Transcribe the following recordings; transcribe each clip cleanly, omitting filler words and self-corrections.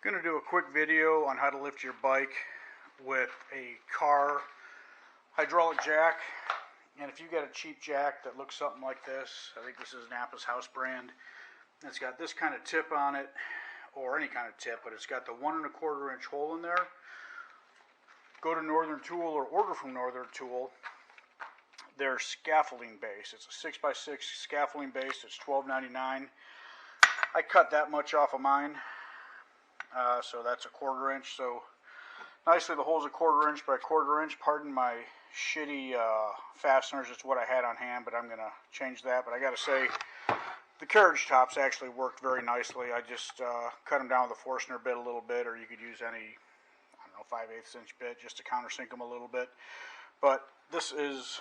I'm going to do a quick video on how to lift your bike with a car hydraulic jack. And if you get a cheap jack that looks something like this, I think this is Napa's House brand. It's got this kind of tip on it, or any kind of tip, but it's got the 1 1/4 inch hole in there. Go to Northern Tool or order from Northern Tool. They're scaffolding base. It's a 6x6 scaffolding base. It's $12.99. I cut that much off of mine, so that's a 1/4 inch. So nicely, the hole's a 1/4 inch by 1/4 inch. Pardon my shitty fasteners. It's what I had on hand, but I'm gonna change that. But I gotta say, the carriage tops actually worked very nicely. I just cut them down with a Forstner bit a little bit, or you could use any, I don't know, 5/8 inch bit just to countersink them a little bit. But this is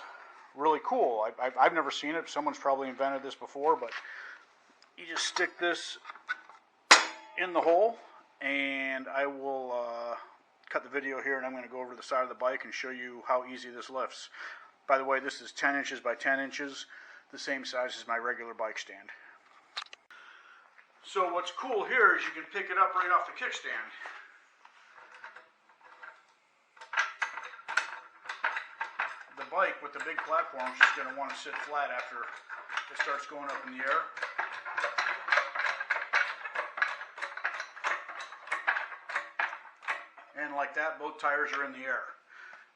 really cool. I've never seen it. Someone's probably invented this before, but you just stick this in the hole, and I will cut the video here, and I'm going to go over to the side of the bike and show you how easy this lifts. By the way, this is 10 inches by 10 inches, the same size as my regular bike stand. So what's cool here is you can pick it up right off the kickstand. The bike with the big platform is just going to want to sit flat after it starts going up in the air. And like that, both tires are in the air.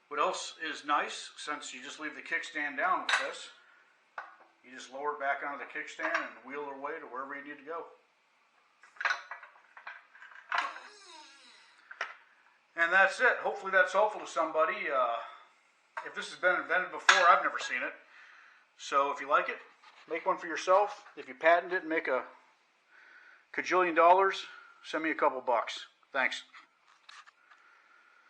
What else is nice, since you just leave the kickstand down with this, you just lower it back onto the kickstand and wheel it away to wherever you need to go. And that's it. Hopefully that's helpful to somebody. If this has been invented before, I've never seen it. So if you like it, make one for yourself. If you patent it and make a $1 kajillion, send me a couple bucks. Thanks.